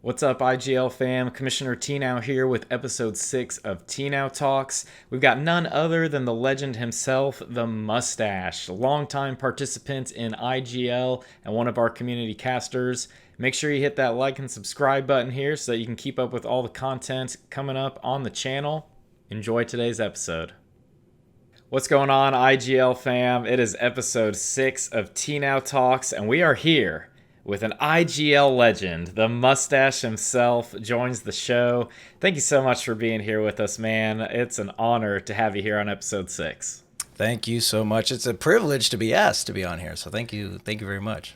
What's up, IGL fam? Commissioner Tnow here with episode 6 of Tnow Talks. We've got none other than the legend himself, TheMustache, longtime participant in IGL and one of our community casters. Make sure you hit that like and subscribe button here so that you can keep up with all the content coming up on the channel. Enjoy today's episode. What's going on, IGL fam? It is episode 6 of Tnow Talks, and we are here with an IGL legend. The Mustache himself joins the show. Thank you so much for being here with us, man. It's an honor to have you here on episode 6. Thank you so much. It's a privilege to be asked to be on here. So thank you very much.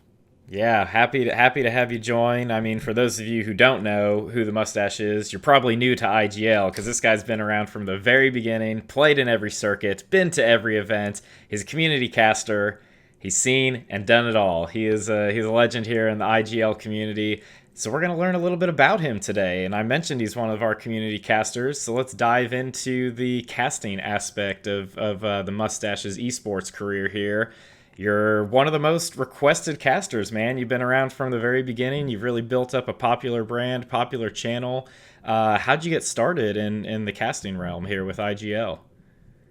Yeah, happy to have you join. I mean, for those of you who don't know who the Mustache is, you're probably new to IGL because this guy's been around from the very beginning, played in every circuit, been to every event. He's a community caster. He's seen and done it all. He's a legend here in the IGL community. So we're going to learn a little bit about him today. And I mentioned he's one of our community casters. So let's dive into the casting aspect of the Mustache's esports career here. You're one of the most requested casters, man. You've been around from the very beginning. You've really built up a popular brand, popular channel. How'd you get started in the casting realm here with IGL?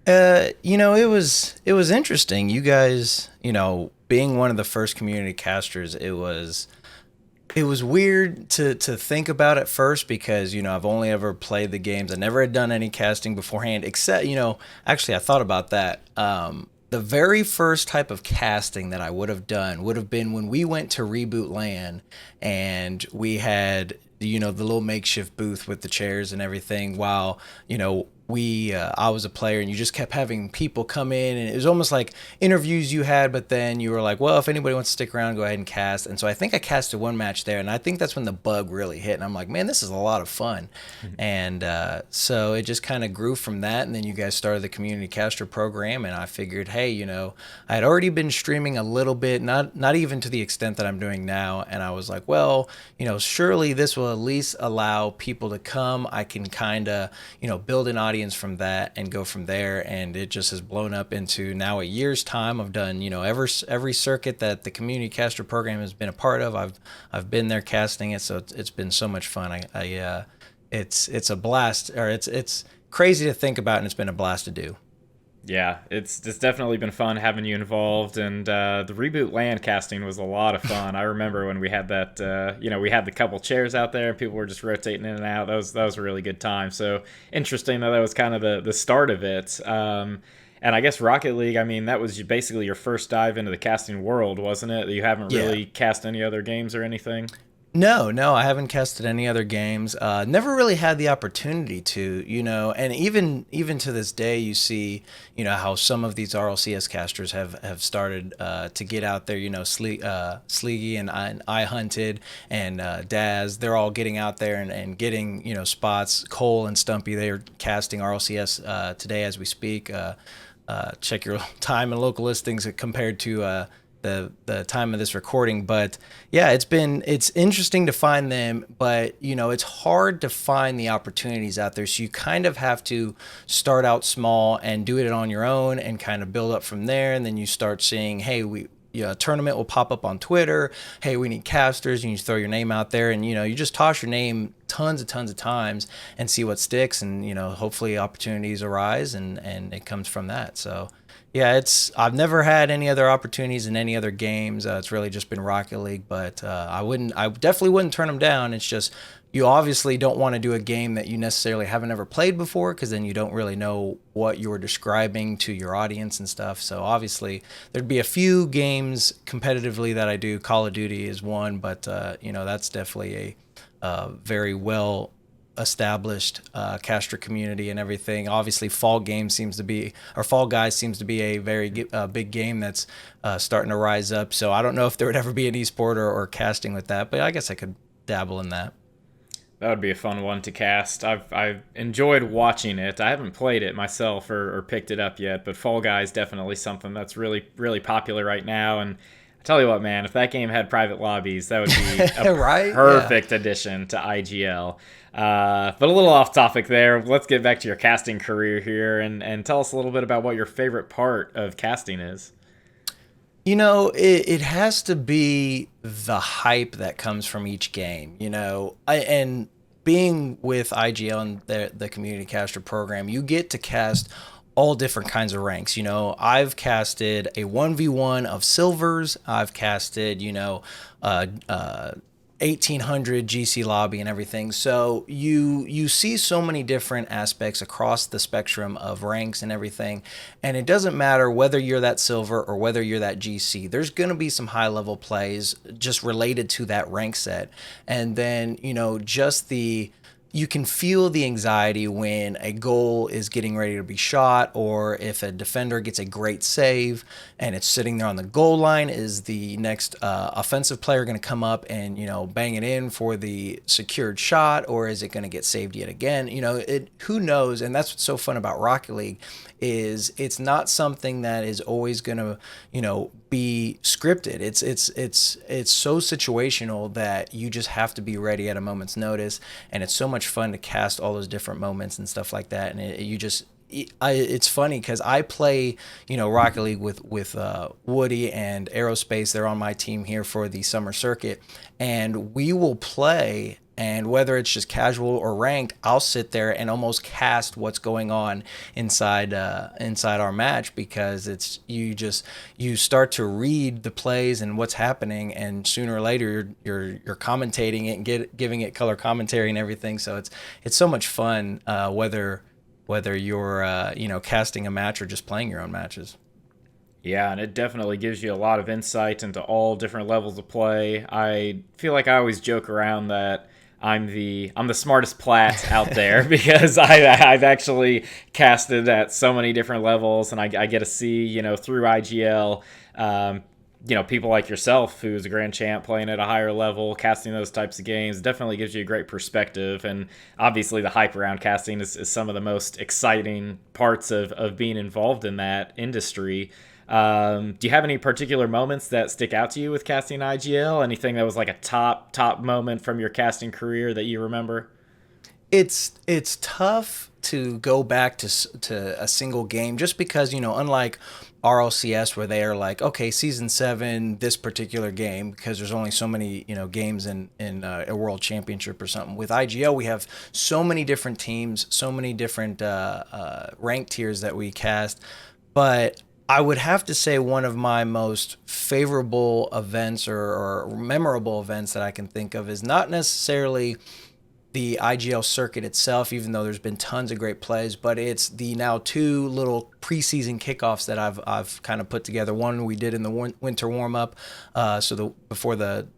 It was interesting. You guys, being one of the first community casters, it was weird to think about at first because, I've only ever played the games. I never had done any casting beforehand, except, actually I thought about that. The very first type of casting that I would have done would have been when we went to Reboot Land and we had, the little makeshift booth with the chairs and everything while, I was a player and you just kept having people come in and it was almost like interviews you had, but then you were like, well, if anybody wants to stick around, go ahead and cast. And so I think I casted one match there and I think that's when the bug really hit and I'm like, man, this is a lot of fun. And so it just kind of grew from that. And then you guys started the community caster program and I figured, hey, I had already been streaming a little bit, not even to the extent that I'm doing now. And I was like, well, surely this will at least allow people to come. I can kind of, build an audience from that and go from there, and it just has blown up into now a year's time. I've done every circuit that the community caster program has been a part of. I've been there casting it, so it's been so much fun. It's a blast, or it's crazy to think about, and it's been a blast to do. Yeah, it's definitely been fun having you involved, and the Reboot Land casting was a lot of fun. I remember when we had that, we had the couple chairs out there, and people were just rotating in and out. That was a really good time. So interesting that was kind of the start of it. And I guess Rocket League, I mean, that was basically your first dive into the casting world, wasn't it? You haven't Yeah. really cast any other games or anything? No, I haven't casted any other games. Never really had the opportunity to, and even to this day, you see, how some of these RLCS casters have started to get out there. Sleegy and I Hunted and Daz, they're all getting out there and getting, spots. Cole and Stumpy, they are casting RLCS today as we speak. Check your time and local listings compared to the time of this recording, but yeah, it's interesting to find them, but it's hard to find the opportunities out there, so you kind of have to start out small and do it on your own and kind of build up from there, and then you start seeing, hey, a tournament will pop up on Twitter, hey, we need casters, and you throw your name out there, and you just toss your name tons of times and see what sticks, and hopefully opportunities arise, and it comes from that. So yeah, I've never had any other opportunities in any other games. It's really just been Rocket League, but I definitely wouldn't turn them down. It's just you obviously don't want to do a game that you necessarily haven't ever played before, because then you don't really know what you're describing to your audience and stuff. So obviously there'd be a few games competitively that I do. Call of Duty is one, but that's definitely a very well established caster community and everything. Obviously, Fall Guys seems to be a very big game that's starting to rise up. So I don't know if there would ever be an esport or casting with that, but I guess I could dabble in that. That would be a fun one to cast. I've enjoyed watching it. I haven't played it myself or picked it up yet, but Fall Guys definitely something that's really popular right now. And I tell you what, man, if that game had private lobbies, that would be a Right? perfect addition to IGL. But a little off topic there. Let's get back to your casting career here and tell us a little bit about what your favorite part of casting is. It has to be the hype that comes from each game, and being with IGL and the community caster program, you get to cast all different kinds of ranks. I've casted a 1v1 of silvers. I've casted, uh, uh, 1800 GC lobby and everything. So you see so many different aspects across the spectrum of ranks and everything. And it doesn't matter whether you're that silver or whether you're that GC. There's going to be some high level plays just related to that rank set. And then, just the you can feel the anxiety when a goal is getting ready to be shot, or if a defender gets a great save and it's sitting there on the goal line. Is the next offensive player going to come up and bang it in for the secured shot, or is it going to get saved yet again? It who knows. And that's what's so fun about Rocket League is it's not something that is always going to be scripted. It's so situational that you just have to be ready at a moment's notice, and it's so much fun to cast all those different moments and stuff like that. And it's funny because I play, Rocket League with Woody and Aerospace. They're on my team here for the summer circuit, and we will play. And whether it's just casual or ranked, I'll sit there and almost cast what's going on inside our match, because you start to read the plays and what's happening, and sooner or later you're commentating it and giving it color commentary and everything. So it's so much fun, whether you're casting a match or just playing your own matches. Yeah, and it definitely gives you a lot of insight into all different levels of play. I feel like I always joke around that I'm the smartest plat out there because I've actually casted at so many different levels, and I get to see through IGL. People like yourself, who's a grand champ playing at a higher level, casting those types of games, definitely gives you a great perspective. And obviously, the hype around casting is some of the most exciting parts of being involved in that industry. Do you have any particular moments that stick out to you with casting IGL? Anything that was like a top moment from your casting career that you remember? It's tough to go back to a single game, just because unlike RLCS, where they are like, okay, season 7, this particular game, because there's only so many games in a world championship or something. With IGL, we have so many different teams, so many different rank tiers that we cast. But I would have to say one of my most favorable events, or memorable events that I can think of, is not necessarily the IGL circuit itself, even though there's been tons of great plays, but it's the now 2 little preseason kickoffs that I've kind of put together. One we did in the winter warm up, before the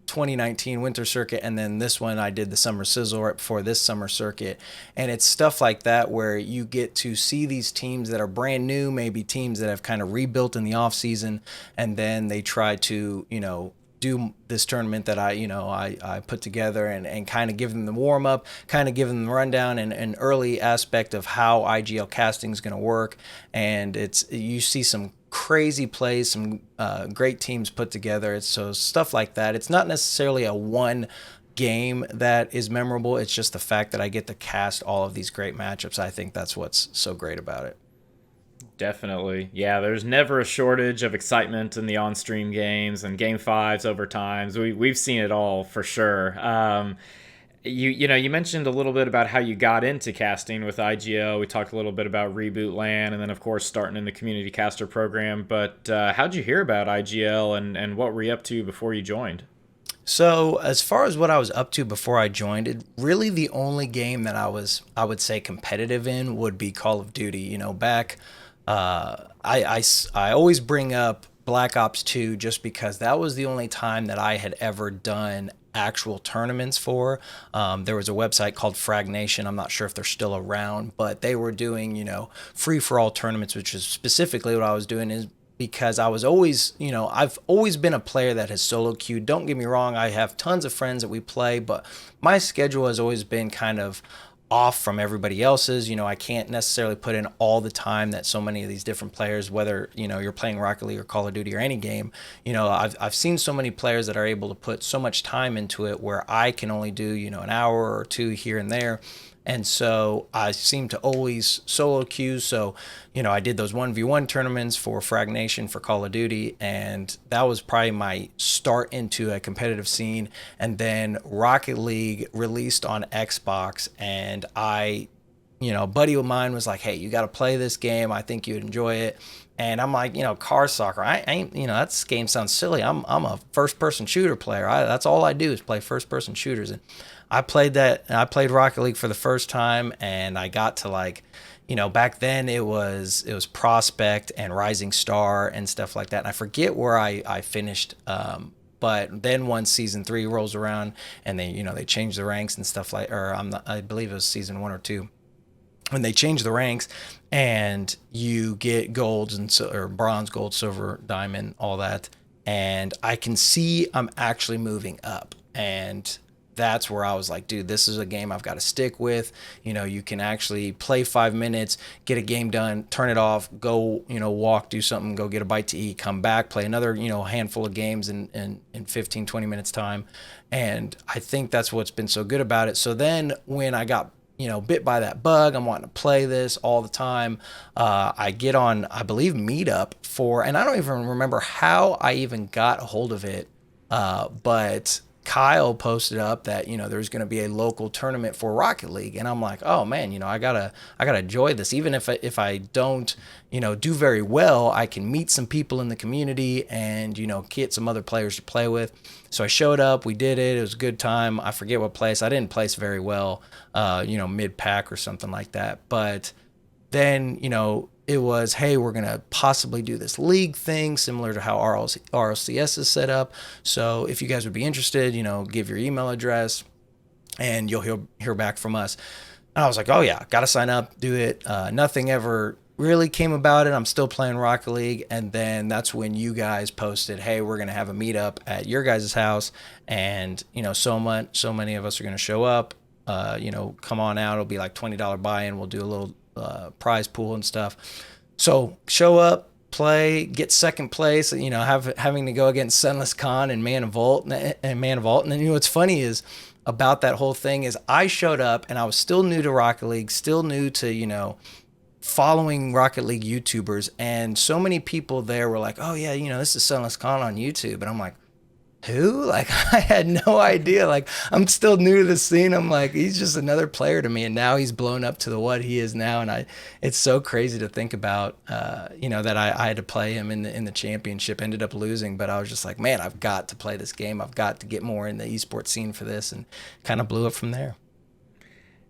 2019 winter circuit, and then this one I did the summer sizzle right before this summer circuit. And it's stuff like that where you get to see these teams that are brand new, maybe teams that have kind of rebuilt in the off season, and then they try to do this tournament that I put together, and kind of give them the warm up, kind of give them the rundown and an early aspect of how IGL casting is going to work. And you see some crazy plays, some great teams put together. It's so stuff like that. It's not necessarily a one game that is memorable. It's just the fact that I get to cast all of these great matchups. I think that's what's so great about it. Definitely. Yeah, there's never a shortage of excitement in the on-stream games and game fives, overtimes. We've seen it all for sure. You mentioned a little bit about how you got into casting with IGL. We talked a little bit about Reboot Land, and then of course starting in the community caster program. But how'd you hear about IGL, and what were you up to before you joined? So as far as what I was up to before I joined, really the only game that I would say competitive in would be Call of Duty. Back, I always bring up Black Ops 2 just because that was the only time that I had ever done actual tournaments for. There was a website called Frag Nation. I'm not sure if they're still around, but they were doing, free for all tournaments, which is specifically what I was doing. Is because I was always, I've always been a player that has solo queued. Don't get me wrong, I have tons of friends that we play, but my schedule has always been kind of off from everybody else's. I can't necessarily put in all the time that so many of these different players, whether, you're playing Rocket League or Call of Duty or any game, I've seen so many players that are able to put so much time into it where I can only do, an hour or two here and there. And so I seem to always solo queue. So, I did those 1v1 tournaments for Frag Nation for Call of Duty. And that was probably my start into a competitive scene. And then Rocket League released on Xbox. And a buddy of mine was like, hey, you got to play this game. I think you'd enjoy it. And I'm like, car soccer. I ain't, that game sounds silly. I'm a first person shooter player. That's all I do is play first person shooters. And I played that. I played Rocket League for the first time, and I got to back then it was Prospect and Rising Star and stuff like that. And I forget where I finished. But then once season 3 rolls around and they change the ranks and stuff I believe it was season 1 or 2. When they change the ranks and you get golds or bronze, gold, silver, diamond, all that. And I can see I'm actually moving up. And that's where I was like, dude, this is a game I've got to stick with. You can actually play 5 minutes, get a game done, turn it off, go, walk, do something, go get a bite to eat, come back, play another, handful of games in 15, 20 minutes time. And I think that's what's been so good about it. So then when I got bit by that bug, I'm wanting to play this all the time. I get on, I believe, Meetup and I don't even remember how I even got a hold of it. But Kyle posted up that, there's going to be a local tournament for Rocket League. And I'm like, oh man, I gotta enjoy this. Even if I don't, do very well, I can meet some people in the community and, get some other players to play with. So I showed up, we did it. It was a good time. I forget what place. I didn't place very well, mid pack or something like that. But then, it was, hey, we're going to possibly do this league thing similar to how RLCS is set up. So if you guys would be interested, give your email address and you'll hear back from us. And I was like, oh yeah, got to sign up, do it. Nothing ever really came about it. I'm still playing Rocket League. And then that's when you guys posted, hey, we're going to have a meetup at your guys' house. And, so many of us are going to show up, come on out. It'll be like $20 buy-in. We'll do a little prize pool and stuff. So show up, play, get second place, having to go against Sunless Khan and Man of Vault. And then what's funny is about that whole thing is I showed up and I was still new to Rocket League, still new to, following Rocket League YouTubers. And so many people there were like, oh yeah, this is Sunless Khan on YouTube. And I'm like, who? Like, I had no idea. Like, I'm still new to the scene. I'm like, he's just another player to me. And now he's blown up to what he is now. And it's so crazy to think about, that I had to play him in the championship, ended up losing. But I was just like, man, I've got to play this game. I've got to get more in the esports scene for this, and kind of blew up from there.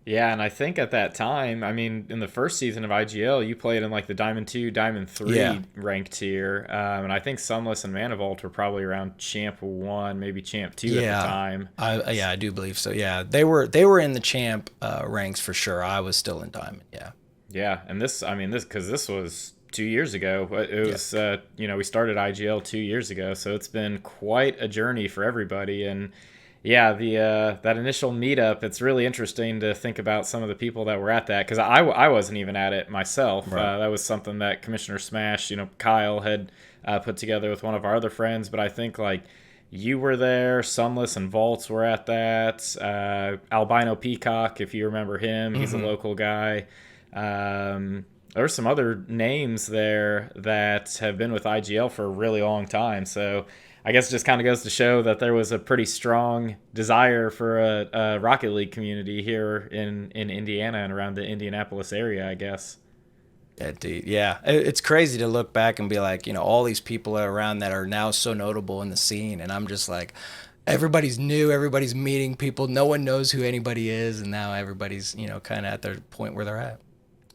Yeah, and I think at that time, I mean, in the first season of IGL, you played in like the Diamond 2, Diamond 3 Yeah. ranked tier. And I think Sunless and Manifold were probably around Champ 1, maybe Champ 2 at the time. I do believe so. Yeah, they were in the champ ranks for sure. I was still in Diamond. Yeah. Yeah, and because this was 2 years ago. It was, we started IGL 2 years ago, so it's been quite a journey for everybody. And yeah, the that initial meetup, it's really interesting to think about some of the people that were at that, because I wasn't even at it myself. Right. That was something that Commissioner Smash, Kyle had put together with one of our other friends. But I think like you were there, Sunless and Vaults were at that. Albino Peacock, if you remember him, he's a local guy. There's some other names there that have been with IGL for a really long time. So I guess it just kind of goes to show that there was a pretty strong desire for a Rocket League community here in Indiana and around the Indianapolis area, I guess. Yeah, dude. Yeah, it's crazy to look back and be like, all these people around that are now so notable in the scene, and I'm just like, everybody's new, everybody's meeting people, no one knows who anybody is, and now everybody's kind of at their point where they're at.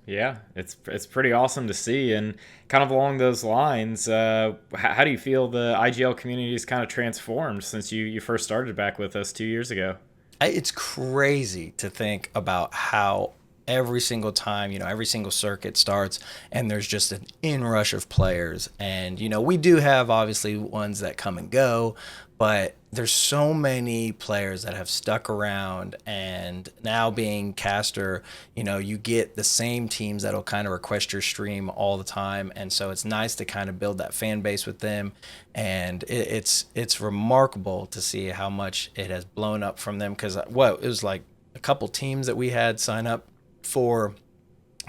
Yeah, it's pretty awesome to see. And kind of along those lines, how do you feel the IGL community has kind of transformed since you first started back with us 2 years ago? It's crazy to think about how every single time, every single circuit starts and there's just an inrush of players. And, we do have obviously ones that come and go, but there's so many players that have stuck around. And now being caster, you get the same teams that'll kind of request your stream all the time. And so it's nice to kind of build that fan base with them. And it's remarkable to see how much it has blown up from them. Because it was like couple teams that we had sign up for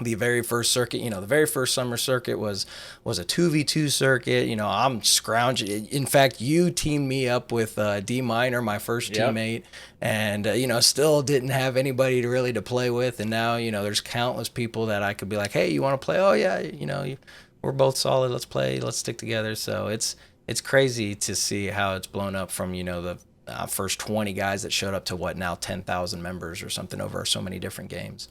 the very first circuit. The very first summer circuit was a 2v2 circuit. I'm scrounging. In fact, you teamed me up with D Minor, my first teammate, and still didn't have anybody to play with. And now there's countless people that I could be like, hey, you want to play? Oh yeah, we're both solid. Let's play. Let's stick together. So it's crazy to see how it's blown up from the first 20 guys that showed up to what now 10,000 members or something over so many different games.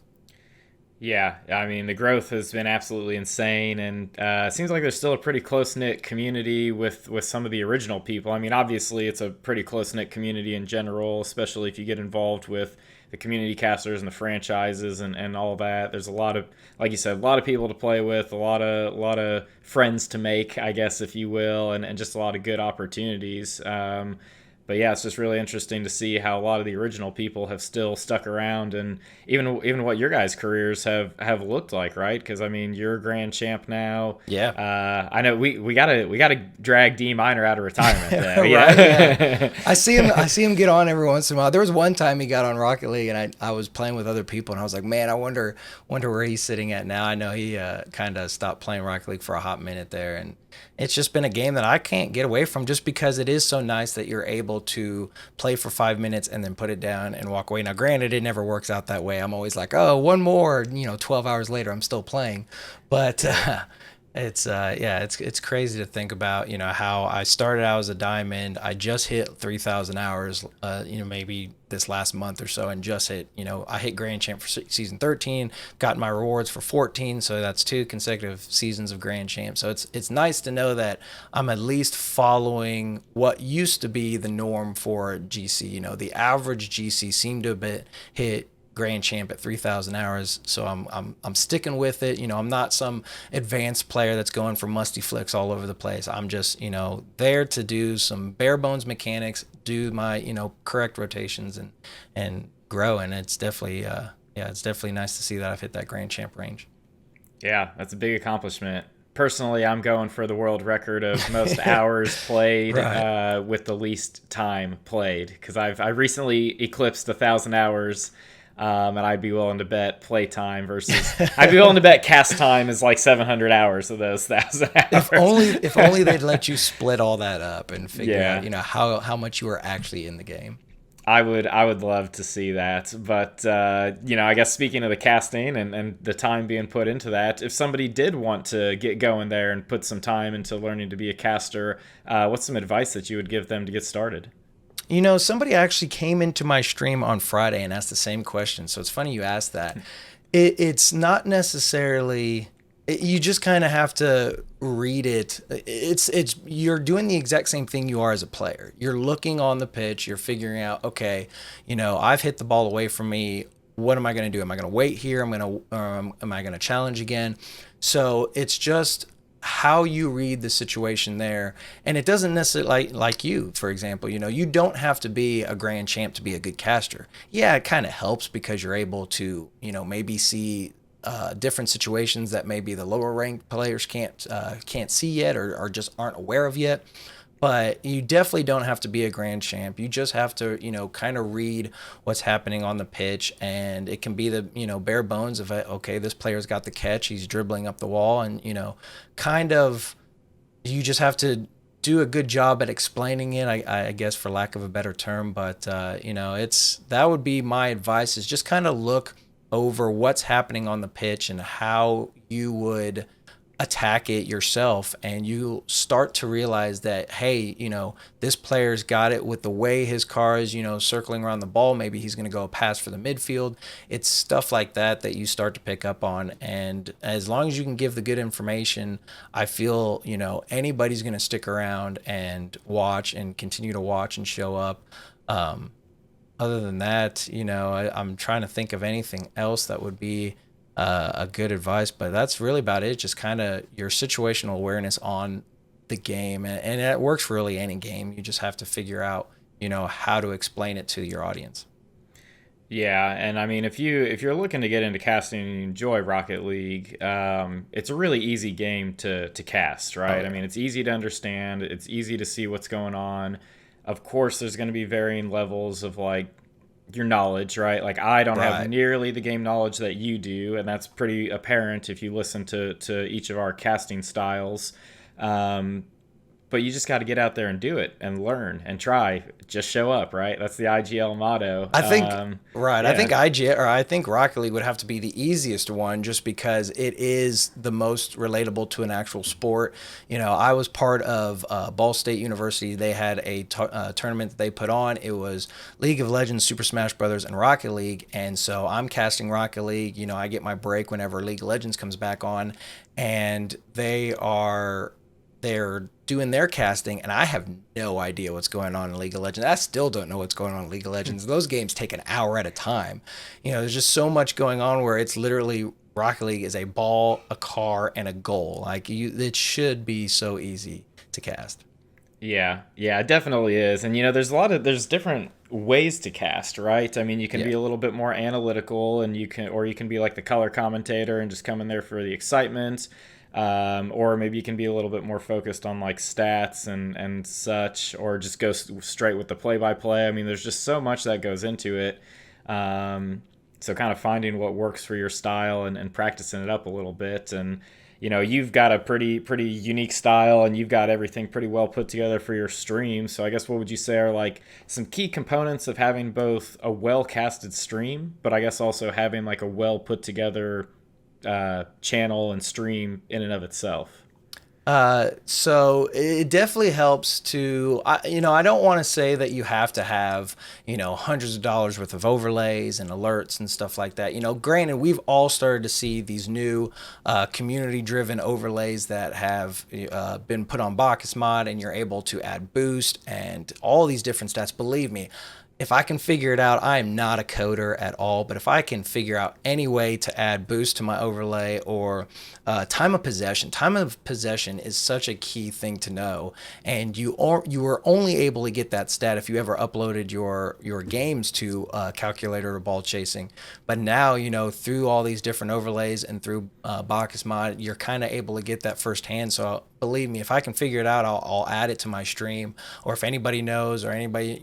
Yeah, I mean, the growth has been absolutely insane, and it seems like there's still a pretty close-knit community with some of the original people. I mean, obviously, it's a pretty close-knit community in general, especially if you get involved with the community casters and the franchises and all that. There's a lot of, like you said, a lot of people to play with, a lot of friends to make, I guess, if you will, and just a lot of good opportunities. But yeah, it's just really interesting to see how a lot of the original people have still stuck around, and even what your guys' careers have looked like, right? Because I mean, you're a grand champ now. Yeah. I know we gotta drag D Minor out of retirement. Then. Right, yeah. I see him get on every once in a while. There was one time he got on Rocket League, and I was playing with other people, and I was like, man, I wonder where he's sitting at now. I know he kind of stopped playing Rocket League for a hot minute there, and it's just been a game that I can't get away from, just because it is so nice that you're able to play for 5 minutes and then put it down and walk away. Now, granted, it never works out that way. I'm always like, oh, one more, 12 hours later, I'm still playing. But it's crazy to think about, how I started out as a diamond. I just hit 3,000 hours, maybe this last month or so, and just hit, I hit Grand Champ for season 13, got my rewards for 14, so that's 2 consecutive seasons of Grand Champ. So it's nice to know that I'm at least following what used to be the norm for GC. The average GC seemed to have hit Grand Champ at 3,000 hours, so I'm sticking with it. I'm not some advanced player that's going for musty flicks all over the place. I'm just there to do some bare bones mechanics, do my correct rotations and grow. And it's definitely it's definitely nice to see that I've hit that Grand Champ range. Yeah, that's a big accomplishment. Personally, I'm going for the world record of most hours played Right. with the least time played, because I recently eclipsed 1,000 hours. And I'd be willing to bet playtime versus I'd be willing to bet cast time is like 700 hours of those 1,000 hours. If only they'd let you split all that up and figure out how much you were actually in the game. I would love to see that, but I guess speaking of the casting and the time being put into that, if somebody did want to get going there and put some time into learning to be a caster, what's some advice that you would give them to get started? Somebody actually came into my stream on Friday and asked the same question. So it's funny you asked that. It's not necessarily, you just kind of have to read it. You're doing the exact same thing you are as a player. You're looking on the pitch. You're figuring out, okay, I've hit the ball away from me. What am I going to do? Am I going to wait here? Am I going to challenge again? So it's just how you read the situation there. And it doesn't necessarily, like you, for example, you don't have to be a grand champ to be a good caster. Yeah, it kind of helps because you're able to, maybe see different situations that maybe the lower ranked players can't see yet or just aren't aware of yet. But you definitely don't have to be a grand champ. You just have to, kind of read what's happening on the pitch. And it can be the, bare bones of, okay, this player's got the catch. He's dribbling up the wall. And, kind of, you just have to do a good job at explaining it, I guess, for lack of a better term. But, that would be my advice, is just kind of look over what's happening on the pitch and how you would attack it yourself, and you start to realize that, hey, this player's got it with the way his car is, circling around the ball. Maybe he's going to go pass for the midfield. It's stuff like that you start to pick up on, and as long as you can give the good information, I feel anybody's going to stick around and watch and continue to watch and show up. Other than that, I'm trying to think of anything else that would be a good advice, but that's really about it. Just kind of your situational awareness on the game, and it works for really any game. You just have to figure out, how to explain it to your audience. Yeah, and I mean, if you're looking to get into casting and you enjoy Rocket League, it's a really easy game to cast, right? Oh, yeah. I mean, it's easy to understand. It's easy to see what's going on. Of course, there's going to be varying levels of like your knowledge, right? Like I don't have Right. nearly the game knowledge that you do, and that's pretty apparent if you listen to each of our casting styles. Um, but you just got to get out there and do it and learn and try. Just show up, right? That's the IGL motto. I think right. I Yeah, think IG or I think Rocket League would have to be the easiest one just because it is the most relatable to an actual sport. You know, I was part of Ball State University. They had a tournament that they put on. It was League of Legends, Super Smash Brothers, and Rocket League. And so I'm casting Rocket League. You know, I get my break whenever League of Legends comes back on, and they're doing their casting, and I have no idea what's going on in League of Legends. I still don't know what's going on in League of Legends. Those games take an hour at a time. You know, there's just so much going on where it's literally Rocket League is a ball, a car, and a goal. Like it should be so easy to cast. yeah, it definitely is. And there's different ways to cast, right? I mean, you can Yeah. be a little bit more analytical, and you can be like the color commentator and just come in there for the excitement. Or maybe you can be a little bit more focused on like stats and such, or just go straight with the play by play. I mean, there's just so much that goes into it. So kind of finding what works for your style and practicing it up a little bit. And you've got a pretty unique style, and you've got everything pretty well put together for your stream. So I guess what would you say are like some key components of having both a well casted stream, but I guess also having like a well put together channel and stream in and of itself? So it definitely helps to, I don't want to say that you have to have, hundreds of dollars worth of overlays and alerts and stuff like that. You know, granted, we've all started to see these new community driven overlays that have been put on Bacchus mod, and you're able to add boost and all these different stats. Believe me, if I can figure it out, I am not a coder at all, but if I can figure out any way to add boost to my overlay or time of possession is such a key thing to know, and you are only able to get that stat if you ever uploaded your games to calculator or ball chasing. But now through all these different overlays and through Bacchus mod, you're kind of able to get that firsthand. So believe me, if I can figure it out, I'll add it to my stream, or if anybody knows or anybody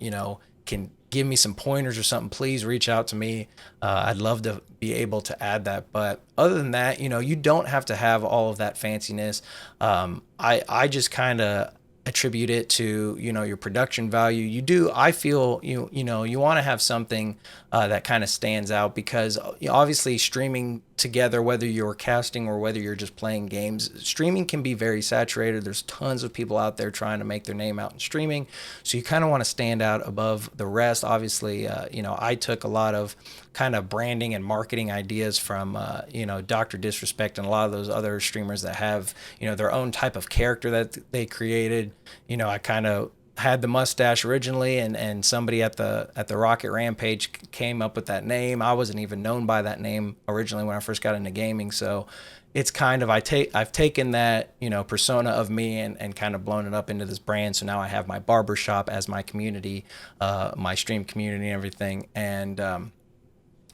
can give me some pointers or something, please reach out to me. I'd love to be able to add that. But other than that, you don't have to have all of that fanciness. I just kind of attribute it to your production value. I feel you want to have something that kind of stands out, because obviously streaming together, whether you're casting or whether you're just playing games, streaming can be very saturated. There's tons of people out there trying to make their name out in streaming, so you kind of want to stand out above the rest. Obviously, I took a lot of kind of branding and marketing ideas from Dr. Disrespect and a lot of those other streamers that have their own type of character that they created. I kind of had the mustache originally, and somebody at the Rocket Rampage came up with that name. I wasn't even known by that name originally when I first got into gaming, so it's kind of I've taken that persona of me and kind of blown it up into this brand. So now I have my barbershop as my community, my stream community and everything. And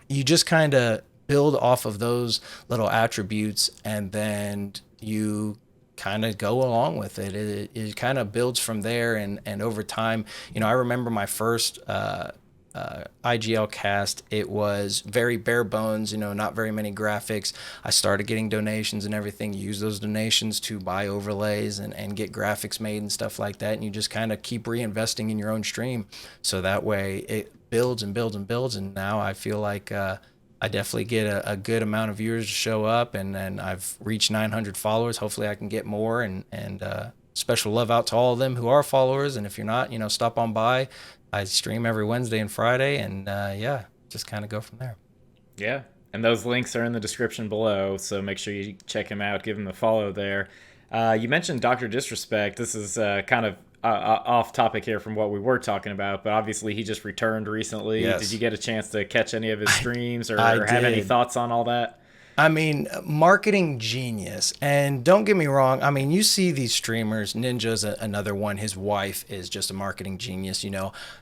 you just kind of build off of those little attributes, and then you kind of go along with it. It kind of builds from there, and over time, I remember my first IGL cast. It was very bare bones, not very many graphics. I started getting donations and everything. You use those donations to buy overlays and get graphics made and stuff like that. And you just kind of keep reinvesting in your own stream, so that way it builds and builds and builds. And now I feel like I definitely get a good amount of viewers to show up, and I've reached 900 followers. Hopefully I can get more, and special love out to all of them who are followers. And if you're not, stop on by. I stream every Wednesday and Friday, and yeah, just kind of go from there. Yeah. And those links are in the description below, so make sure you check him out, give him a follow there. You mentioned Dr. Disrespect. This is kind of off topic here from what we were talking about, but obviously he just returned recently. Yes. Did you get a chance to catch any of his streams, or I have any did. thoughts on all that? I mean, marketing genius. And don't get me wrong. I mean, you see these streamers. Ninja's another one. His wife is just a marketing genius.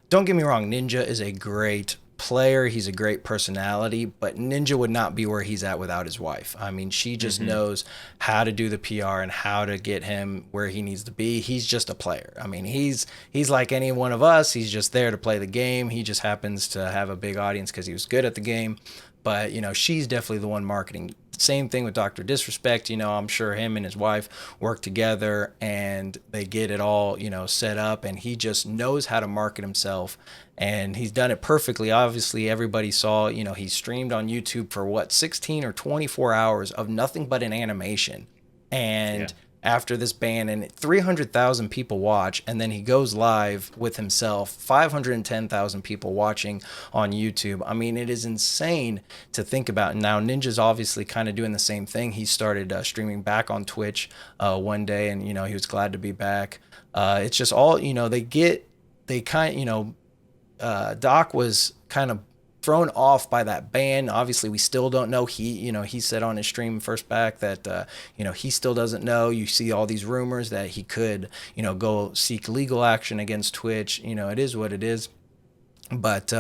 Don't get me wrong. Ninja is a great player. He's a great personality, but Ninja would not be where he's at without his wife. I mean, she just knows how to do the PR and how to get him where he needs to be. He's just a player. I mean, he's like any one of us. He's just there to play the game. He just happens to have a big audience because he was good at the game. But, she's definitely the one marketing. Same thing with Dr. Disrespect. I'm sure him and his wife work together and they get it all, set up, and he just knows how to market himself, and he's done it perfectly. Obviously, everybody saw, he streamed on YouTube for 16 or 24 hours of nothing but an animation. And after this ban, and 300,000 people watch, and then he goes live with himself, 510,000 people watching on YouTube. I mean, it is insane to think about. Now, Ninja's obviously kind of doing the same thing. He started streaming back on Twitch one day, and, he was glad to be back. It's just all, Doc was kind of thrown off by that ban. Obviously, we still don't know. He said on his stream first back that, he still doesn't know. You see all these rumors that he could, go seek legal action against Twitch. It is what it is. But,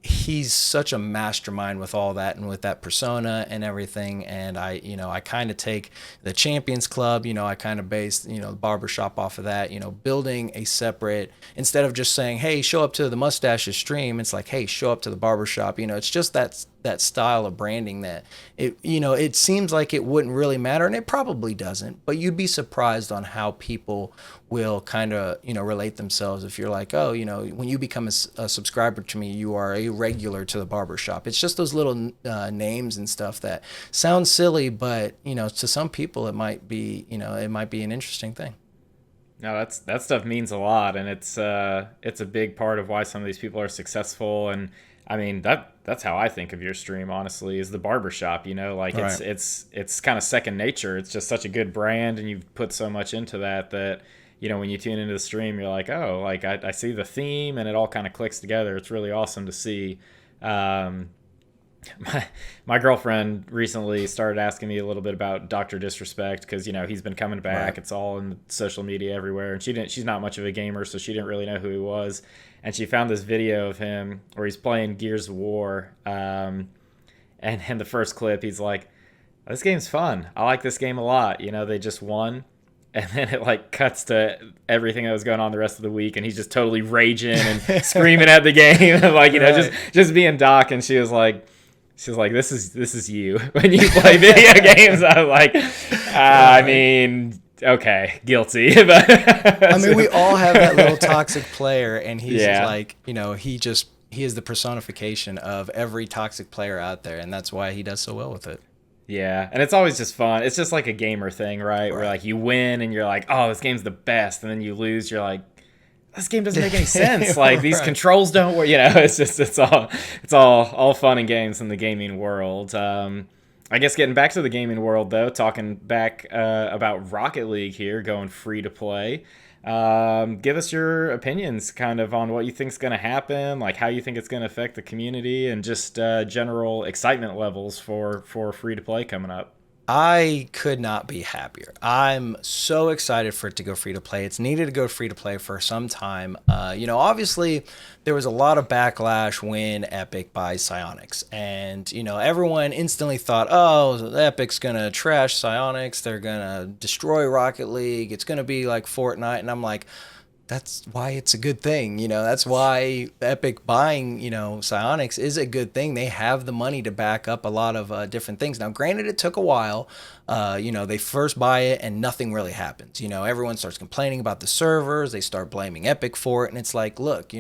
he's such a mastermind with all that and with that persona and everything. And I kind of take the Champions Club, I kind of base, the barbershop off of that, building a separate, instead of just saying, hey, show up to the Mustache's stream. It's like, hey, show up to the barbershop. It's just that style of branding that it seems like it wouldn't really matter, and it probably doesn't, but you'd be surprised on how people will kind of, relate themselves. If you're like, oh, when you become a subscriber to me, you are a regular to the barbershop. It's just those little names and stuff that sound silly, but, to some people it might be, it might be an interesting thing. No, that stuff means a lot, and it's a big part of why some of these people are successful. And I mean, that's how I think of your stream, honestly, is the barbershop, like Right. it's kind of second nature. It's just such a good brand, and you've put so much into that, when you tune into the stream, you're like, oh, like I see the theme, and it all kind of clicks together. It's really awesome to see. My girlfriend recently started asking me a little bit about Dr. Disrespect because he's been coming back. Right. It's all in social media everywhere, and she's not much of a gamer, so she didn't really know who he was. And she found this video of him where he's playing Gears of War, and in the first clip he's like, "This game's fun. I like this game a lot. They just won." And then it like cuts to everything that was going on the rest of the week, and he's just totally raging and screaming at the game, like Right. just being Doc. And she was like, this is you when you play video games. I was like, I mean, okay, guilty. But I mean, we all have that little toxic player, and he's Yeah. like, he is the personification of every toxic player out there, and that's why he does so well with it. Yeah, and it's always just fun. It's just like a gamer thing, right? Where Right. like you win and you're like, oh, this game's the best, and then you lose, you're like, this game doesn't make any sense. Like these Right. controls don't work. It's all fun and games in the gaming world. I guess getting back to the gaming world though, talking back about Rocket League here, going free to play. Give us your opinions kind of on what you think is going to happen, like how you think it's going to affect the community, and just general excitement levels for free to play coming up. I could not be happier. I'm so excited for it to go free to play. It's needed to go free to play for some time. Obviously, there was a lot of backlash when Epic buys Psyonix. And, everyone instantly thought, oh, Epic's going to trash Psyonix. They're going to destroy Rocket League. It's going to be like Fortnite. And I'm like, that's why it's a good thing. That's why Epic buying, Psyonix is a good thing. They have the money to back up a lot of different things. Now, granted, it took a while. They first buy it and nothing really happens. Everyone starts complaining about the servers. They start blaming Epic for it. And it's like, look,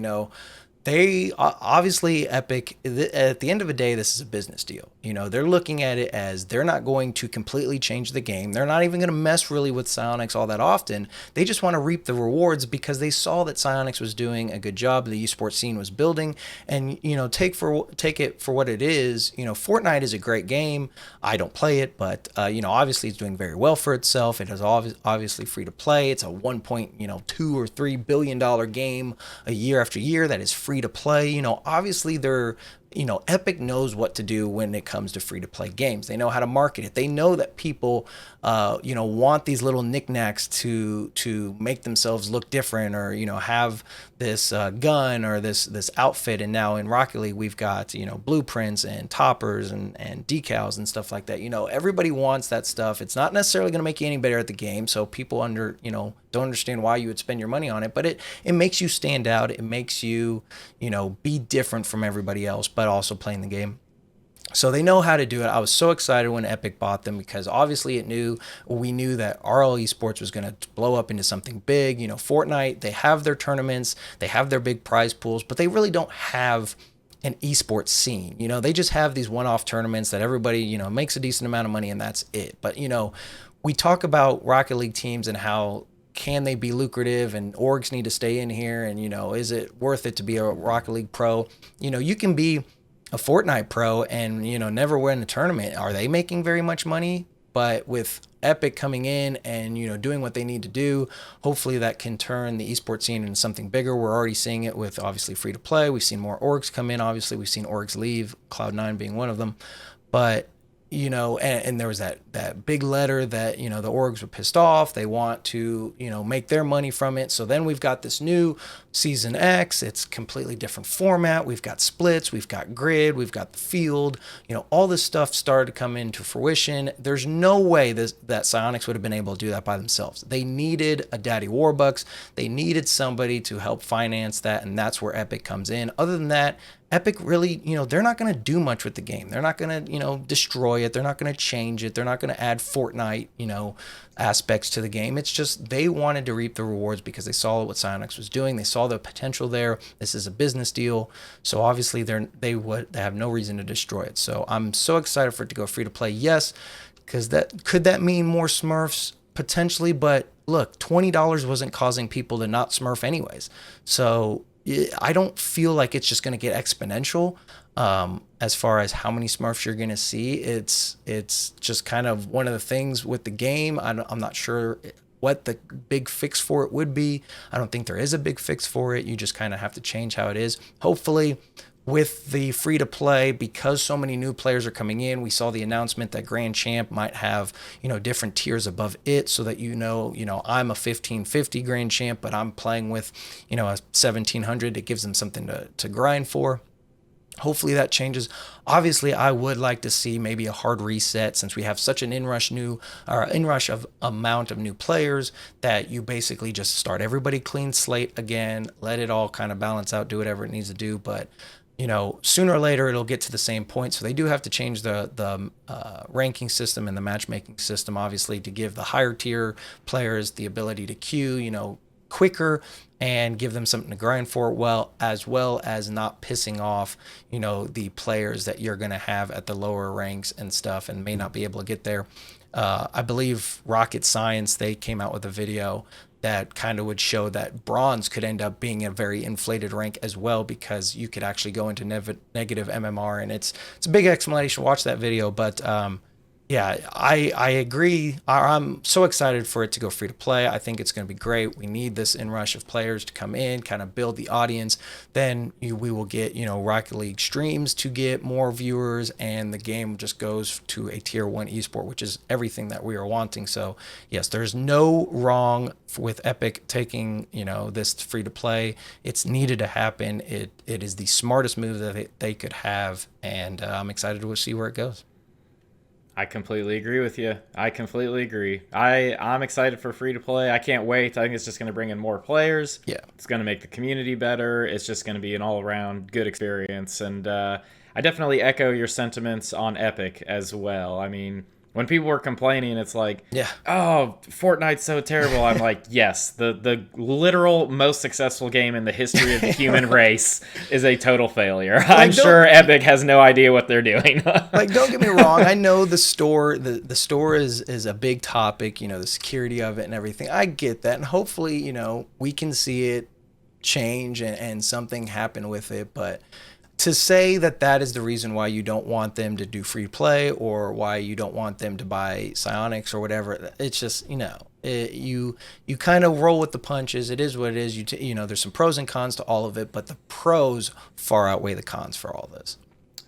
they obviously Epic at the end of the day, this is a business deal. They're looking at it as they're not going to completely change the game. They're not even going to mess really with Psyonix all that often. They just want to reap the rewards because they saw that Psyonix was doing a good job. The esports scene was building, and take it for what it is. Fortnite is a great game. I don't play it, but obviously it's doing very well for itself. It is obviously free to play. It's a 1.2 or $3 billion game a year after year that is free to play. Obviously they're Epic knows what to do when it comes to free to play games. They know how to market it. They know that people, want these little knickknacks to make themselves look different, or have this gun or this outfit. And now in Rocket League, we've got blueprints and toppers and decals and stuff like that. Everybody wants that stuff. It's not necessarily going to make you any better at the game, so people don't understand why you would spend your money on it, but it makes you stand out. It makes you be different from everybody else, but also playing the game. So they know how to do it. I was so excited when Epic bought them, because obviously we knew that RL Esports was going to blow up into something big. Fortnite, they have their tournaments, they have their big prize pools, but they really don't have an esports scene. They just have these one-off tournaments that everybody, makes a decent amount of money, and that's it. But, we talk about Rocket League teams and how can they be lucrative, and orgs need to stay in here, and is it worth it to be a Rocket League pro? You can be a Fortnite pro and never win a tournament. Are they making very much money? But with Epic coming in and doing what they need to do, hopefully that can turn the esports scene into something bigger. We're already seeing it with obviously free to play. We've seen more orgs come in. Obviously we've seen orgs leave, Cloud9 being one of them. But and there was that big letter that, the orgs were pissed off. They want to, make their money from it. So then we've got this new Season X. It's completely different format. We've got splits, we've got grid, we've got the field, all this stuff started to come into fruition. There's no way that Psyonix would have been able to do that by themselves. They needed a Daddy Warbucks. They needed somebody to help finance that. And that's where Epic comes in. Other than that, Epic really, they're not going to do much with the game. They're not going to, destroy it. They're not going to change it. They're not going to add Fortnite, aspects to the game. It's just they wanted to reap the rewards because they saw what Psyonix was doing. They saw the potential there. This is a business deal. So obviously they have no reason to destroy it. So I'm so excited for it to go free to play. Yes, because could that mean more Smurfs? Potentially, but look, $20 wasn't causing people to not Smurf anyways. So I don't feel like it's just going to get exponential as far as how many Smurfs you're going to see. It's just kind of one of the things with the game. I'm not sure what the big fix for it would be. I don't think there is a big fix for it. You just kind of have to change how it is. Hopefully, with the free to play, because so many new players are coming in, we saw the announcement that Grand Champ might have, different tiers above it, so that I'm a 1550 Grand Champ, but I'm playing with, a 1700. It gives them something to grind for. Hopefully that changes. Obviously, I would like to see maybe a hard reset, since we have such an inrush of amount of new players, that you basically just start everybody clean slate again, let it all kind of balance out, do whatever it needs to do. But sooner or later it'll get to the same point. So they do have to change the ranking system and the matchmaking system, obviously, to give the higher tier players the ability to queue, quicker, and give them something to grind for, as well as not pissing off, the players that you're going to have at the lower ranks and stuff and may not be able to get there. I believe Rocket Science, they came out with a video that kind of would show that bronze could end up being a very inflated rank as well, because you could actually go into negative MMR, and it's a big explanation. Watch that video. But yeah, I agree. I'm so excited for it to go free to play. I think it's going to be great. We need this inrush of players to come in, kind of build the audience. Then we will get, Rocket League streams to get more viewers, and the game just goes to a tier 1 esport, which is everything that we are wanting. So yes, there's no wrong with Epic taking, this free to play. It's needed to happen. It is the smartest move that they could have, and I'm excited to see where it goes. I completely agree with you. I completely agree. I'm excited for free to play. I can't wait. I think it's just going to bring in more players. Yeah. It's going to make the community better. It's just going to be an all around good experience. And I definitely echo your sentiments on Epic as well. I mean, when people were complaining, it's like, yeah, oh, Fortnite's so terrible. I'm like, yes, the literal most successful game in the history of the human race is a total failure. Like, I'm sure Epic has no idea what they're doing. Like, don't get me wrong. I know the store is a big topic, the security of it and everything. I get that. And hopefully, we can see it change and something happen with it. But to say that is the reason why you don't want them to do free play, or why you don't want them to buy Psyonix or whatever, it's just, you kind of roll with the punches. It is what it is. There's some pros and cons to all of it, but the pros far outweigh the cons for all this.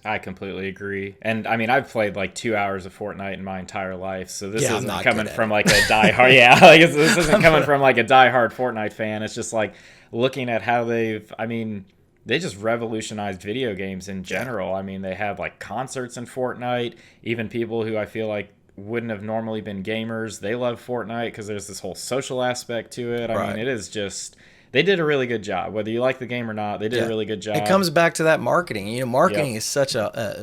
I completely agree. And I mean, I've played like 2 hours of Fortnite in my entire life, so this Yeah, I'm isn't not coming good at from it. like a diehard. Yeah, like this isn't coming from like a diehard Fortnite fan. It's just like looking at how I mean, they just revolutionized video games in Yeah. general. I mean, they have like concerts in Fortnite. Even people who I feel like wouldn't have normally been gamers, they love Fortnite because there's this whole social aspect to it. I mean, Right. it is just they did a really good job. Whether you like the game or not, they did a Yeah. really good It job. comes back to that marketing. You know, marketing Yep. is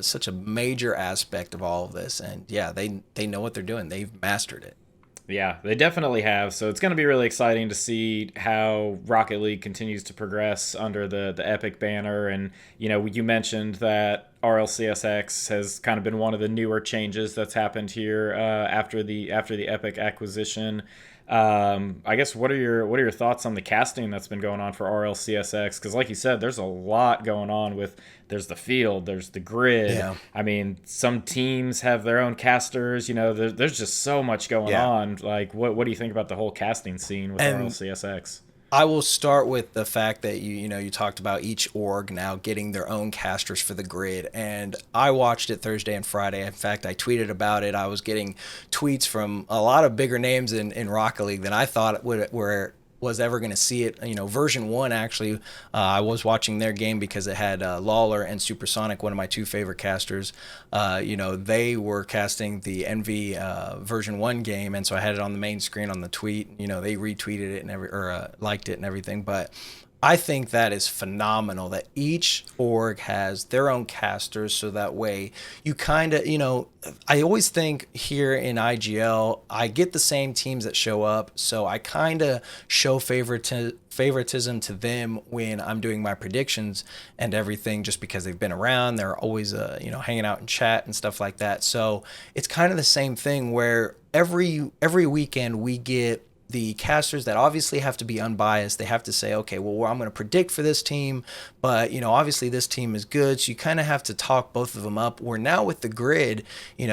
such a major aspect of all of this, and yeah, they know what they're doing. They've mastered it. Yeah, they definitely have. So it's going to be really exciting to see how Rocket League continues to progress under the Epic banner. And you mentioned that RLCSX has kind of been one of the newer changes that's happened here after the Epic acquisition. I guess what are your thoughts on the casting that's been going on for RLCSX? Because like you said, there's a lot going on with there's the field, there's the grid. Yeah. I mean, some teams have their own casters. There's just so much going Yeah. on. Like, what do you think about the whole casting scene with And RLCSX? I will start with the fact that you talked about each org now getting their own casters for the grid, and I watched it Thursday and Friday. In fact, I tweeted about it. I was getting tweets from a lot of bigger names in Rocket League than I thought was ever going to see it. Version one actually, I was watching their game because it had Lawler and Supersonic, one of my two favorite casters. They were casting the Envy version one game, and so I had it on the main screen on the tweet. They retweeted it and liked it and everything. But I think that is phenomenal that each org has their own casters, so that way you kind of, I always think here in IGL, I get the same teams that show up, so I kind of show favoritism to them when I'm doing my predictions and everything, just because they've been around. They're always, hanging out in chat and stuff like that. So it's kind of the same thing where every weekend we get the casters that obviously have to be unbiased. They have to say, okay, well, I'm going to predict for this team, but obviously this team is good. So you kind of have to talk both of them up. Where now with the grid, I'm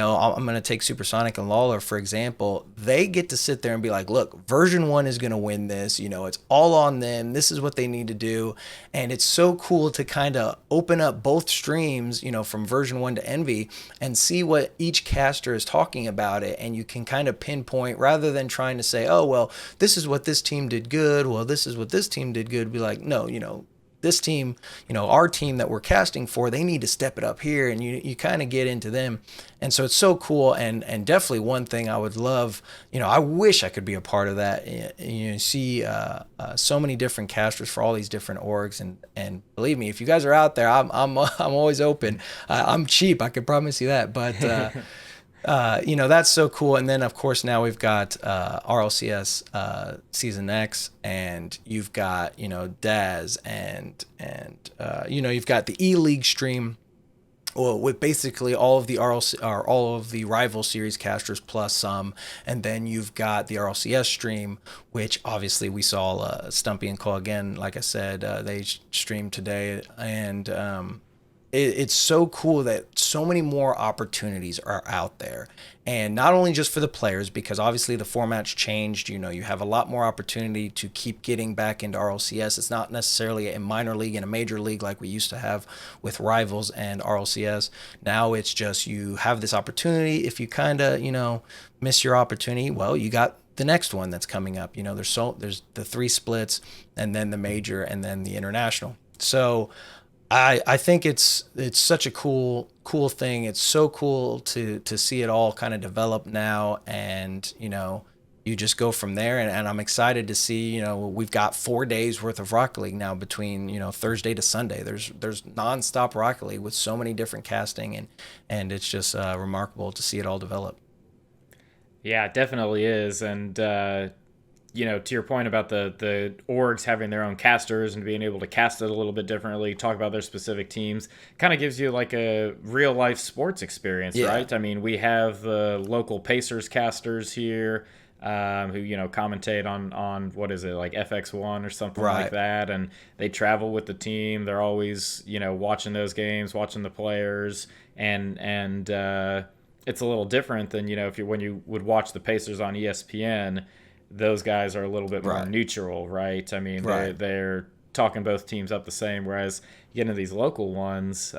going to take Supersonic and Lawler for example. They get to sit there and be like, look, version one is going to win this. It's all on them. This is what they need to do, and it's so cool to kind of open up both streams, from version one to Envy, and see what each caster is talking about it, and you can kind of pinpoint rather than trying to say, oh well, this is what this team did good. Well, this is what this team did good. Be like, no, this team, our team that we're casting for, they need to step it up here, and you kind of get into them. And so it's so cool, and definitely one thing I would love, I wish I could be a part of that. See so many different casters for all these different orgs, and believe me, if you guys are out there, I'm always open. I'm cheap, I can promise you that. But that's so cool. And then of course now we've got RLCS Season X, and you've got Daz, and you've got the E League stream. Well, with basically all of the RLC or all of the rival series casters plus some, and then you've got the RLCS stream, which obviously we saw Stumpy and Cole again. Like I said, they streamed today, and it's so cool that so many more opportunities are out there, and not only just for the players, because obviously the format's changed. You have a lot more opportunity to keep getting back into RLCS. It's not necessarily a minor league and a major league like we used to have with Rivals and RLCS. Now it's just you have this opportunity. If you kind of miss your opportunity, well, you got the next one that's coming up. There's the 3 splits, and then the major, and then the international. So I think it's such a cool thing. It's so cool to see it all kind of develop now, and you just go from there. And I'm excited to see, we've got 4 days worth of Rocket League now between Thursday to Sunday. There's nonstop Rocket League with so many different casting, and it's just remarkable to see it all develop. Yeah, it definitely is. And to your point about the orgs having their own casters and being able to cast it a little bit differently, talk about their specific teams, kind of gives you like a real life sports experience, Yeah. right? I mean, we have the local Pacers casters here, who commentate on what is it, like FX1 or something Right. like that, and they travel with the team. They're always watching those games, watching the players, and it's a little different than when you would watch the Pacers on ESPN. Those guys are a little bit more Right. neutral, right? I mean, Right. they're talking both teams up the same, whereas you get into these local ones,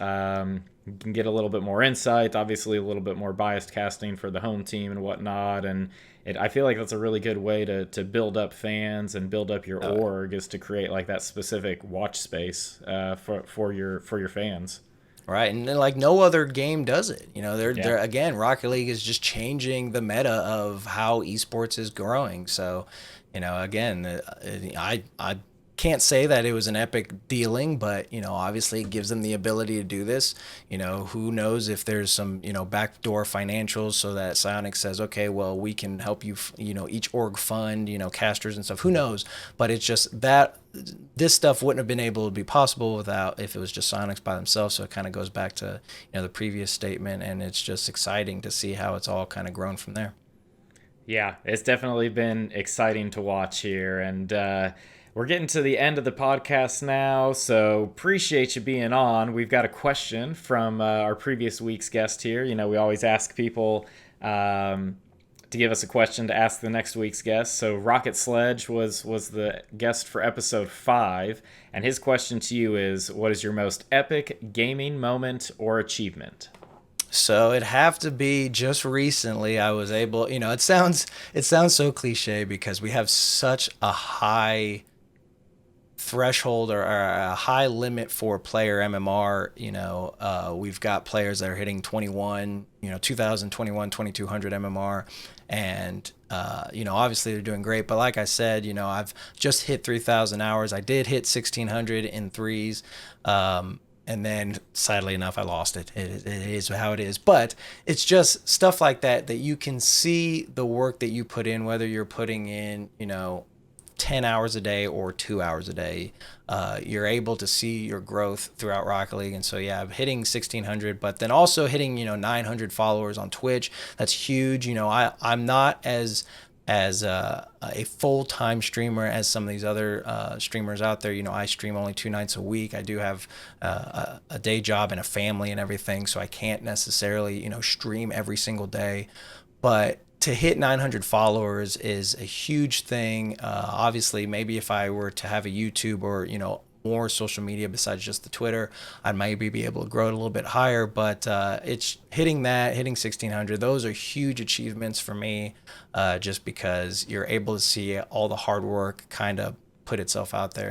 you can get a little bit more insight, obviously a little bit more biased casting for the home team and whatnot. And I feel like that's a really good way to build up fans and build up your org, is to create like that specific watch space for your fans. Right, and then, like, no other game does it. Yeah. They're again, Rocket League is just changing the meta of how esports is growing. So, again, I can't say that it was an epic dealing, but obviously it gives them the ability to do this. Who knows if there's some backdoor financials so that Psionics says, okay, well, we can help you, each org fund casters and stuff. Who knows? But it's just that this stuff wouldn't have been able to be possible without if it was just Sonics by themselves. So it kind of goes back to the previous statement, and it's just exciting to see how it's all kind of grown from there. Yeah, it's definitely been exciting to watch here. And we're getting to the end of the podcast now, so appreciate you being on. We've got a question from our previous week's guest here. We always ask people to give us a question to ask the next week's guest. So Rocket Sledge was the guest for episode 5, and his question to you is, what is your most epic gaming moment or achievement? So it'd have to be just recently I was able, it sounds so cliche because we have such a high threshold or a high limit for player MMR. We've got players that are hitting 21, 2021, 2200 MMR. And, obviously they're doing great. But like I said, I've just hit 3,000 hours. I did hit 1,600 in threes. And then, sadly enough, I lost it. It is how it is. But it's just stuff like that you can see the work that you put in, whether you're putting in, 10 hours a day or 2 hours a day. You're able to see your growth throughout Rocket League. And so, yeah, I'm hitting 1,600, but then also hitting, 900 followers on Twitch. That's huge. I'm not as a full-time streamer as some of these other streamers out there. I stream only 2 nights a week. I do have a day job and a family and everything, so I can't necessarily, stream every single day. But to hit 900 followers is a huge thing. Obviously, maybe if I were to have a YouTube or, more social media besides just the Twitter, I'd maybe be able to grow it a little bit higher. But it's hitting 1,600. Those are huge achievements for me, just because you're able to see all the hard work kind of put itself out there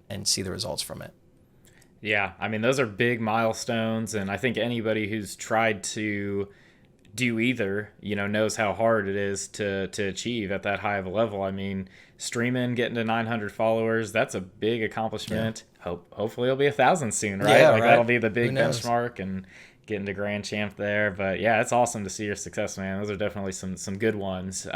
and see the results from it. Yeah, I mean, those are big milestones, and I think anybody who's tried to do either, knows how hard it is to achieve at that high of a level. I mean, streaming, getting to 900 followers, that's a big accomplishment. Yeah. Hopefully it'll be 1,000 soon, right? Yeah, like right. That'll be the big benchmark, and getting to grand champ there. But yeah, it's awesome to see your success, man. Those are definitely some good ones.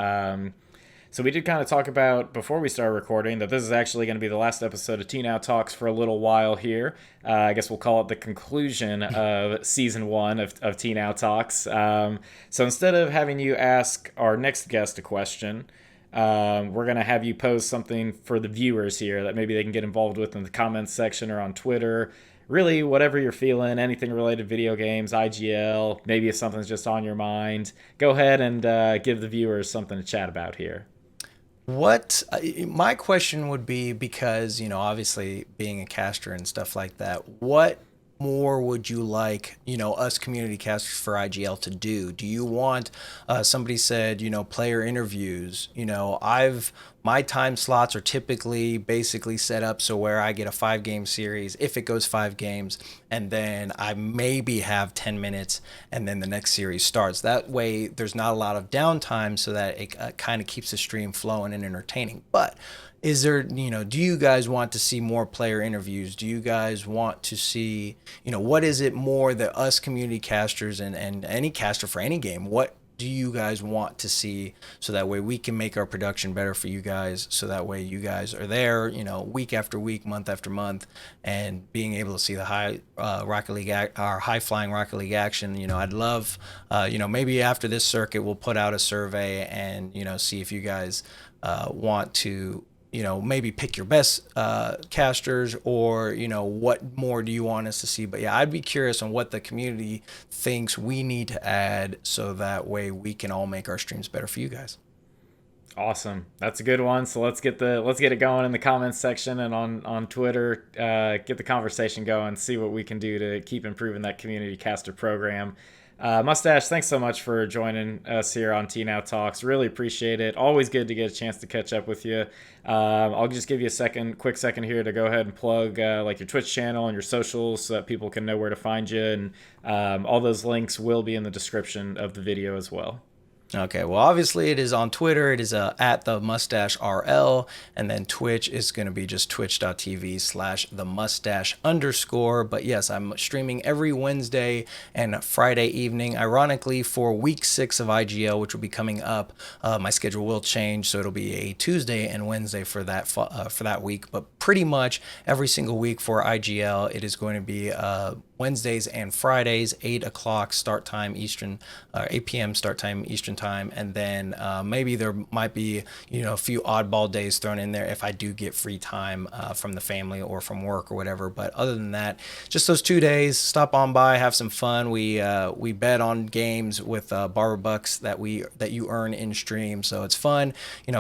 So we did kind of talk about, before we started recording, that this is actually going to be the last episode of Tnow Talks for a little while here. I guess we'll call it the conclusion of season 1 of Tnow Talks. So instead of having you ask our next guest a question, we're going to have you pose something for the viewers here that maybe they can get involved with in the comments section or on Twitter. Really, whatever you're feeling, anything related to video games, IGL, maybe if something's just on your mind, go ahead and give the viewers something to chat about here. What my question would be, because obviously being a caster and stuff like that, what more would you like us community casters for IGL to do? Do you want somebody said player interviews? My time slots are typically basically set up so where I get a 5-game series if it goes 5 games, and then I maybe have 10 minutes and then the next series starts. That way there's not a lot of downtime, so that it kind of keeps the stream flowing and entertaining. But is there, do you guys want to see more player interviews? Do you guys want to see, what is it more that us community casters and any caster for any game, what do you guys want to see, so that way we can make our production better for you guys, so that way you guys are there, week after week, month after month, and being able to see the high Rocket League, our high flying Rocket League action. I'd love, maybe after this circuit we'll put out a survey and see if you guys want to maybe pick your best casters, or what more do you want us to see. But yeah, I'd be curious on what the community thinks we need to add, so that way we can all make our streams better for you guys. Awesome. That's a good one. So let's get it going in the comments section and on Twitter. Get the conversation going. See what we can do to keep improving that community caster program. Mustache, thanks so much for joining us here on Tnow Talks. Really appreciate it. Always good to get a chance to catch up with you. I'll just give you quick second here to go ahead and plug like your Twitch channel and your socials so that people can know where to find you. And all those links will be in the description of the video as well. Okay, well, obviously it is on Twitter. It is at TheMustacheRL, and then Twitch is going to be just twitch.tv/TheMustache_. But yes, I'm streaming every Wednesday and Friday evening. Ironically, for week 6 of IGL, which will be coming up, my schedule will change, so it'll be a Tuesday and Wednesday for that week. But pretty much every single week for IGL, it is going to be Wednesdays and Fridays, 8 o'clock start time Eastern, 8 p.m. start time Eastern time, and then maybe there might be a few oddball days thrown in there if I do get free time from the family or from work or whatever. But other than that, just those 2 days, stop on by, have some fun. We bet on games with barber bucks that you earn in stream, so it's fun.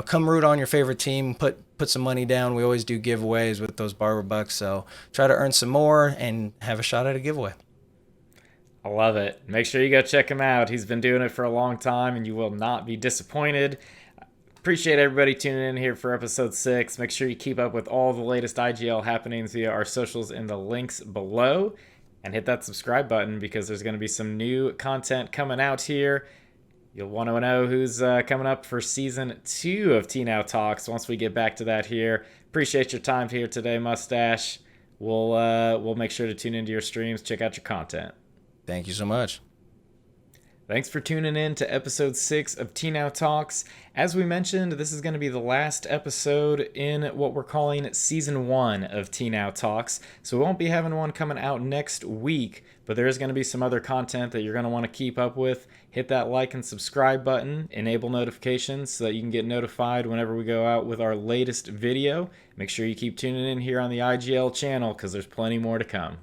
Come root on your favorite team, put some money down. We always do giveaways with those barber bucks, so try to earn some more and have a shot at a giveaway. I love it. Make sure you go check him out. He's been doing it for a long time and you will not be disappointed. Appreciate everybody tuning in here for episode 6. Make sure you keep up with all the latest IGL happenings via our socials in the links below, and hit that subscribe button because there's going to be some new content coming out here. You'll want to know who's coming up for season 2 of Tnow Talks once we get back to that here. Appreciate your time here today, Mustache. We'll make sure to tune into your streams, check out your content. Thank you so much. Thanks for tuning in to episode 6 of Tnow Talks. As we mentioned, this is going to be the last episode in what we're calling season 1 of Tnow Talks. So we won't be having one coming out next week, but there is going to be some other content that you're going to want to keep up with. Hit that like and subscribe button, enable notifications so that you can get notified whenever we go out with our latest video. Make sure you keep tuning in here on the IGL channel because there's plenty more to come.